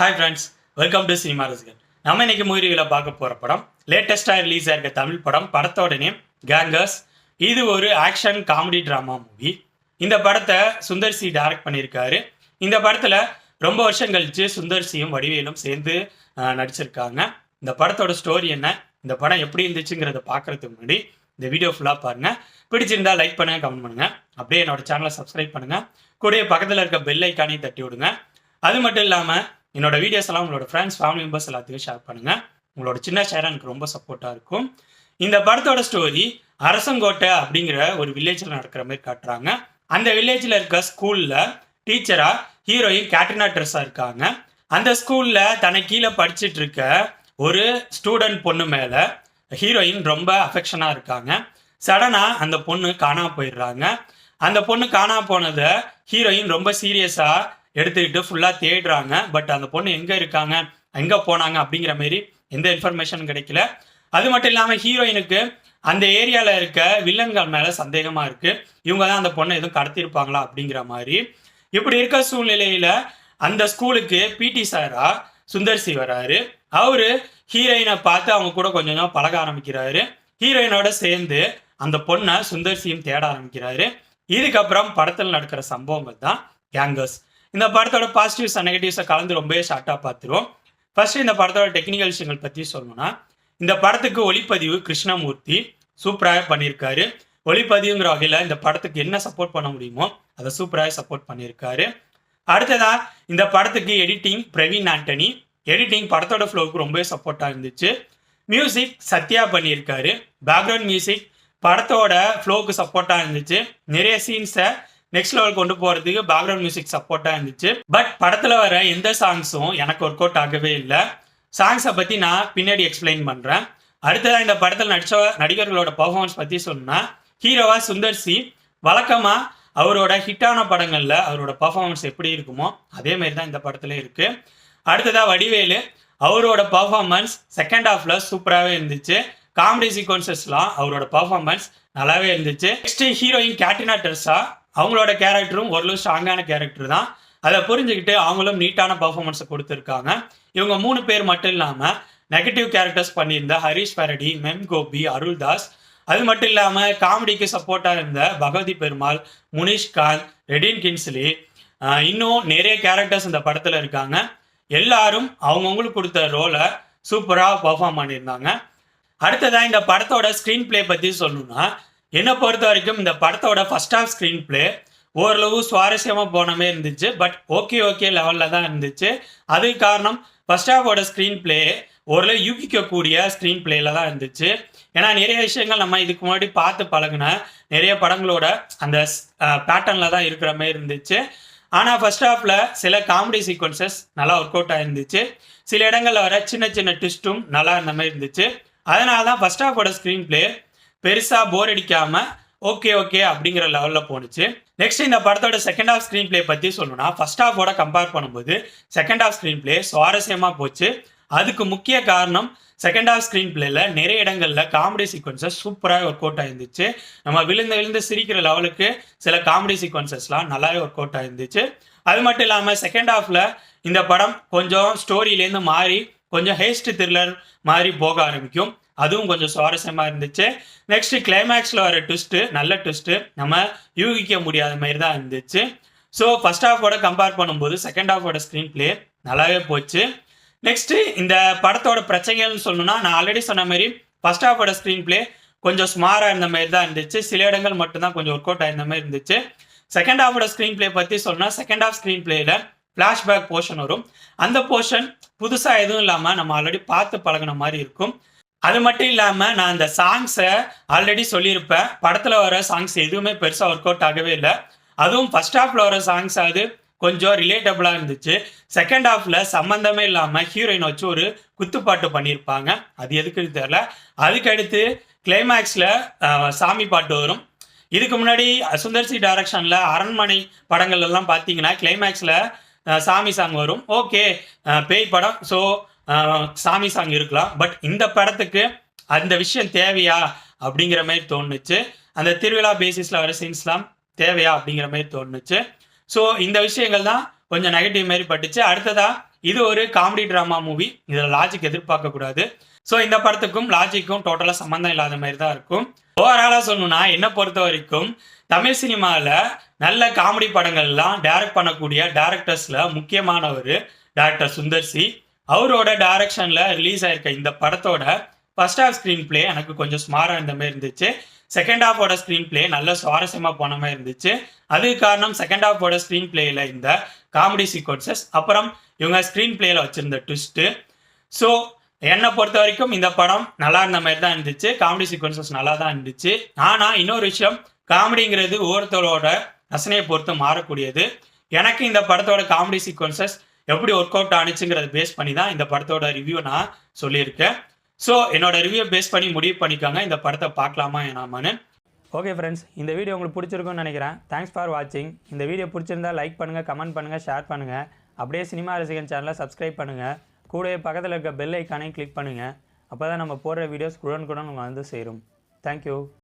Hi friends, welcome to cinema ரசிகன். நம்ம இன்னைக்கு மூவியில் பார்க்க போகிற படம் லேட்டஸ்டாக ரிலீஸ் ஆயிருக்க தமிழ் படம். படத்தோட நேம் கேங்கர்ஸ். இது ஒரு ஆக்ஷன் காமெடி ட்ராமா மூவி. இந்த படத்தை சுந்தர் சி டைரக்ட் பண்ணியிருக்காரு. இந்த படத்தில் ரொம்ப வருஷம் கழிச்சு சுந்தர் சியும் வடிவேலும் சேர்ந்து நடிச்சிருக்காங்க. இந்த படத்தோட ஸ்டோரி என்ன, இந்த படம் எப்படி இருந்துச்சுங்கிறத பார்க்கறதுக்கு முன்னாடி இந்த வீடியோ ஃபுல்லாக பாருங்கள். பிடிச்சிருந்தா லைக் பண்ணுங்கள், கமெண்ட் பண்ணுங்கள். அப்படியே என்னோட சேனலை சப்ஸ்கிரைப் பண்ணுங்கள். கூட பக்கத்தில் இருக்க பெல் ஐக்கானையும் தட்டி விடுங்க. அது மட்டும் இல்லாமல் என்னோட வீடியோஸ் எல்லாம் உங்களோட ஃப்ரெண்ட்ஸ் ஃபேமிலி மெம்பர்ஸ் எல்லாத்தையும் ஷேர் பண்ணுங்கள். உங்களோட சின்ன ஷேர் எனக்கு ரொம்ப சப்போர்ட்டாக இருக்கும். இந்த படத்தோட ஸ்டோரி அரசங்கோட்டை அப்படிங்கிற ஒரு வில்லேஜில் நடக்கிற மாதிரி காட்டுறாங்க. அந்த வில்லேஜில் இருக்க ஸ்கூலில் டீச்சராக ஹீரோயின் கேட்ரினா ட்ரெஸ்ஸாக இருக்காங்க. அந்த ஸ்கூலில் தனக்கு கீழே படிச்சுட்டு இருக்க ஒரு ஸ்டூடெண்ட் பொண்ணு மேலே ஹீரோயின் ரொம்ப அஃபெக்ஷனாக இருக்காங்க. சடனாக அந்த பொண்ணு காணாமல் போயிடுறாங்க. அந்த பொண்ணு காணாமல் போனதை ஹீரோயின் ரொம்ப சீரியஸாக எடுத்துக்கிட்டு ஃபுல்லாக தேடுறாங்க. பட் அந்த பொண்ணு எங்கே இருக்காங்க, எங்கே போனாங்க அப்படிங்கிற மாரி எந்த இன்ஃபர்மேஷனும் கிடைக்கல. அது மட்டும் இல்லாமல் ஹீரோயினுக்கு அந்த ஏரியாவில் இருக்க வில்லன்கள் மேலே சந்தேகமாக இருக்குது. இவங்க தான் அந்த பொண்ணை எதுவும் கடத்திருப்பாங்களா அப்படிங்கிற மாதிரி. இப்படி இருக்க சூழ்நிலையில் அந்த ஸ்கூலுக்கு பிடி சாரா சுந்தர் சி வராரு. அவரு ஹீரோயினை பார்த்து அவங்க கூட கொஞ்சம் கொஞ்சம் பழக ஆரம்பிக்கிறாரு. ஹீரோயினோட சேர்ந்து அந்த பொண்ணை சுந்தர் சியும் தேட ஆரம்பிக்கிறாரு. இதுக்கப்புறம் படத்தில் நடக்கிற சம்பவங்கள் தான் கேங்கர்ஸ். இந்த படத்தோட பாசிட்டிவ்ஸ் அண்ட் நெகட்டிவ்ஸை கலந்து ரொம்பவே ஷார்ட்டாக பார்த்துருவோம். ஃபர்ஸ்ட் இந்த படத்தோட டெக்னிக்கல் விஷயங்கள் பற்றி சொல்லணும்னா, இந்த படத்துக்கு ஒளிப்பதிவு கிருஷ்ணமூர்த்தி சூப்பராக பண்ணியிருக்காரு. ஒளிப்பதிவுங்கிற வகையில் இந்த படத்துக்கு என்ன சப்போர்ட் பண்ண முடியுமோ அதை சூப்பராக சப்போர்ட் பண்ணியிருக்காரு. அடுத்ததா இந்த படத்துக்கு எடிட்டிங் பிரவீன் ஆண்டனி. எடிட்டிங் படத்தோட ஃப்ளோவுக்கு ரொம்பவே சப்போர்ட்டாக இருந்துச்சு. மியூசிக் சத்யா பண்ணியிருக்காரு. பேக்ரவுண்ட் மியூசிக் படத்தோட ஃப்ளோவுக்கு சப்போர்ட்டாக இருந்துச்சு. நிறைய சீன்ஸை நெக்ஸ்ட் லெவல் கொண்டு போகிறதுக்கு பேக்ரவுண்ட் மியூசிக் சப்போர்ட்டாக இருந்துச்சு. பட் படத்தில் வர எந்த சாங்ஸும் எனக்கு ஒர்க் அவுட் ஆகவே இல்லை. சாங்ஸை பற்றி நான் பின்னாடி எக்ஸ்பிளைன் பண்ணுறேன். அடுத்ததாக இந்த படத்தில் நடித்த நடிகர்களோட பர்ஃபார்மன்ஸ் பற்றி சொன்னா, ஹீரோவா சுந்தர் சி வழக்கமாக அவரோட ஹிட்டான படங்களில் அவரோட பர்ஃபார்மன்ஸ் எப்படி இருக்குமோ அதே மாதிரி தான் இந்த படத்துல இருக்கு. அடுத்ததாக வடிவேலு, அவரோட பர்ஃபார்மன்ஸ் செகண்ட் ஹாஃப்ல சூப்பராகவே இருந்துச்சு. காமெடி சீக்வன்சஸ்லாம் அவரோட பர்ஃபார்மன்ஸ் நல்லாவே இருந்துச்சு. நெக்ஸ்ட் ஹீரோயின் கேட்ரினா ட்ரெஸ்ஸா, அவங்களோட கேரக்டரும் ஓரளவு ஸ்ட்ராங்கான கேரக்டர் தான். அதை புரிஞ்சுக்கிட்டு அவங்களும் நீட்டான பர்ஃபார்மன்ஸை கொடுத்துருக்காங்க. இவங்க 3 பேர் மட்டும் இல்லாமல் நெகட்டிவ் கேரக்டர்ஸ் பண்ணியிருந்த ஹரிஷ் பாரடி, மெம் கோபி, அருள்தாஸ், அது மட்டும் இல்லாமல் காமெடிக்கு சப்போர்ட்டாக இருந்த பகவதி பெருமாள், முனிஷ்காந்த், ரெடின் கின்ஸ்லி, இன்னும் நிறைய கேரக்டர்ஸ் இந்த படத்தில் இருக்காங்க. எல்லாரும் அவங்கவுங்களுக்கு கொடுத்த ரோலை சூப்பராக பர்ஃபார்ம் பண்ணியிருந்தாங்க. அடுத்ததாக இந்த படத்தோட ஸ்க்ரீன் பிளே பற்றி சொல்லணும்னா, என்னை பொறுத்த வரைக்கும் இந்த படத்தோட ஃபர்ஸ்ட் ஹாஃப் ஸ்க்ரீன் பிளே ஓரளவு சுவாரஸ்யமாக போனமே இருந்துச்சு. பட் ஓகே லெவலில் தான் இருந்துச்சு. அதுக்கு காரணம் ஃபர்ஸ்ட் ஹாஃபோட ஸ்க்ரீன் பிளே ஓரளவு யூகிக்கக்கூடிய ஸ்க்ரீன் பிளேல தான் இருந்துச்சு. ஏன்னா நிறைய விஷயங்கள் நம்ம இதுக்கு முன்னாடி பார்த்து பழகின நிறைய படங்களோட அந்த பேட்டர்னில் தான் இருக்கிற மாதிரி இருந்துச்சு. ஆனால் ஃபர்ஸ்ட் ஹாஃபில் சில காமெடி சீக்வன்சஸ் நல்லா ஒர்க் அவுட் ஆயிருந்துச்சு. சில இடங்களில் வர சின்ன சின்ன ட்விஸ்ட்டும் நல்லா இருந்த மாதிரி இருந்துச்சு. அதனால தான் ஃபர்ஸ்ட் ஹாஃபோட ஸ்க்ரீன் பிளே பெருசாக போர் அடிக்காமல் ஓகே அப்படிங்கிற லெவலில் போணுச்சு. நெக்ஸ்ட் இந்த படத்தோட செகண்ட் ஹாஃப் ஸ்க்ரீன் பிளே பற்றி சொல்லணும்னா, ஃபர்ஸ்ட் ஹாஃபோட கம்பேர் பண்ணும்போது செகண்ட் ஹாஃப் ஸ்க்ரீன் பிளே சுவாரஸ்யமாக போச்சு. அதுக்கு முக்கிய காரணம் செகண்ட் ஹாஃப் ஸ்க்ரீன் பிளேல நிறைய இடங்களில் காமெடி சீக்வன்சஸ் சூப்பராக ஒர்க் அவுட் ஆயிருந்துச்சு. நம்ம விழுந்து சிரிக்கிற லெவலுக்கு சில காமெடி சீக்வன்சஸ்லாம் நல்லாவே ஒர்க் அவுட் ஆயிருந்துச்சு. அது மட்டும் இல்லாமல் செகண்ட் ஹாஃபில் இந்த படம் கொஞ்சம் ஸ்டோரியிலேருந்து மாறி கொஞ்சம் ஹேஸ்ட் த்ரில்லர் மாதிரி போக ஆரம்பிக்கும். அதுவும் கொஞ்சம் சுவாரஸ்யமாக இருந்துச்சு. நெக்ஸ்ட் கிளைமேக்ஸில் வர ட்விஸ்ட்டு நல்ல ட்விஸ்ட்டு, நம்ம யூகிக்க முடியாத மாதிரி தான் இருந்துச்சு. ஸோ ஃபர்ஸ்ட் ஹாஃபோட கம்பேர் பண்ணும்போது செகண்ட் ஹாஃபோட ஸ்க்ரீன் பிளே நல்லாவே போச்சு. நெக்ஸ்ட்டு இந்த படத்தோட பிரச்சனைகள்னு சொல்லணும்னா, நான் ஆல்ரெடி சொன்ன மாதிரி ஃபர்ஸ்ட் ஹாஃபோட ஸ்க்ரீன் பிளே கொஞ்சம் ஸ்மாராக இருந்த மாதிரி தான் இருந்துச்சு. சில இடங்கள் மட்டும்தான் கொஞ்சம் ஒர்க் அவுட் ஆயிருந்த மாதிரி இருந்துச்சு. செகண்ட் ஹாஃபோட ஸ்க்ரீன் பிளே பற்றி சொல்லணும்னா, செகண்ட் ஹாஃப் ஸ்க்ரீன் பிளேல ஃப்ளாஷ்பேக் போர்ஷன் வரும். அந்த போர்ஷன் புதுசாக எதுவும் இல்லாமல் நம்ம ஆல்ரெடி பார்த்து பழகின மாதிரி இருக்கும். அது மட்டும் இல்லாமல் நான் அந்த சாங்ஸை ஆல்ரெடி சொல்லியிருப்பேன். படத்தில் வர சாங்ஸ் எதுவுமே பெருசாக ஒர்க் அவுட் ஆகவே இல்லை. அதுவும் ஃபர்ஸ்ட் ஹாஃபில் வர சாங்ஸ் அது கொஞ்சம் ரிலேட்டபிளாக இருந்துச்சு. செகண்ட் ஹாஃபில் சம்மந்தமே இல்லாமல் ஹீரோயின் வச்சு ஒரு குத்துப்பாட்டு பண்ணியிருப்பாங்க. அது எதுக்குன்னு தெரியல. அதுக்கடுத்து கிளைமேக்ஸில் சாமி பாட்டு வரும். இதுக்கு முன்னாடி சுந்தர் சி டைரக்ஷனில் அரண்மனை படங்கள்லாம் பார்த்தீங்கன்னா கிளைமேக்ஸில் சாமி சாங் வரும். ஓகே, பேய் படம், ஸோ சாமி சாங் இருக்கலாம். பட் இந்த படத்துக்கு அந்த விஷயம் தேவையா அப்படிங்கிற மாதிரி தோணுச்சு. அந்த திருவிழா பேசிஸில் வர சீன்ஸ்லாம் தேவையா அப்படிங்கிற மாதிரி தோணுச்சு. ஸோ இந்த விஷயங்கள் தான் கொஞ்சம் நெகட்டிவ் மாதிரி பட்டுச்சு. அடுத்ததா இது ஒரு காமெடி ட்ராமா மூவி. இதில் லாஜிக் எதிர்பார்க்கக்கூடாது. ஸோ இந்த படத்துக்கும் லாஜிக்கும் டோட்டலாக சம்மந்தம் இல்லாத மாதிரி தான் இருக்கும். ஓவராலாக சொல்லணும்னா என்னை பொறுத்த வரைக்கும் தமிழ் சினிமாவில் நல்ல காமெடி படங்கள்லாம் டைரக்ட் பண்ணக்கூடிய டேரக்டர்ஸில் முக்கியமானவர் டேரக்டர் சுந்தர் சி. அவரோட டைரக்ஷனில் ரிலீஸ் ஆயிருக்க இந்த படத்தோட ஃபர்ஸ்ட் ஹாஃப் ஸ்க்ரீன் பிளே எனக்கு கொஞ்சம் ஸ்மாராக இருந்த மாதிரி இருந்துச்சு. செகண்ட் ஹாஃபோட ஸ்க்ரீன் பிளே நல்ல சுவாரஸ்யமாக போன மாதிரி இருந்துச்சு. அதுக்கு காரணம் செகண்ட் ஹாஃபோட ஸ்க்ரீன் பிளேயில் இந்த காமெடி சீக்வன்சஸ், அப்புறம் இவங்க ஸ்க்ரீன் பிளேயில் வச்சுருந்த ட்விஸ்ட்டு. ஸோ என்னை பொறுத்த வரைக்கும் இந்த படம் நல்லா இருந்த மாதிரி தான் இருந்துச்சு. காமெடி சீக்வன்சஸ் நல்லா தான் இருந்துச்சு. ஆனால் இன்னொரு விஷயம், காமெடிங்கிறது ஒவ்வொருத்தரோட ரசனையை பொறுத்து மாறக்கூடியது. எனக்கு இந்த படத்தோட காமெடி சீக்வன்சஸ் எப்படி ஒர்க் அவுட் ஆனிச்சுங்கிறத பேஸ் பண்ணி தான் இந்த படத்தோட ரிவ்யூ நான் சொல்லியிருக்கேன். ஸோ என்னோட ரிவ்யூ பேஸ் பண்ணி முடிவு பண்ணிக்கோங்க இந்த படத்தை பார்க்கலாமா வேணாமான்னு. ஓகே ஃப்ரெண்ட்ஸ், இந்த வீடியோ உங்களுக்கு பிடிச்சிருக்குன்னு நினைக்கிறேன். தேங்க்ஸ் ஃபார் வாட்சிங். இந்த வீடியோ பிடிச்சிருந்தா லைக் பண்ணுங்கள், கமெண்ட் பண்ணுங்கள், ஷேர் பண்ணுங்கள். அப்படியே சினிமா ரசிகன் சேனலை சப்ஸ்கிரைப் பண்ணுங்கள். கூடவே பக்கத்தில் இருக்க பெல் ஐக்கானையும் கிளிக் பண்ணுங்கள். அப்போ தான் நம்ம போடுற வீடியோஸ் உடனுக்குடன் வந்து சேரும். தேங்க்யூ.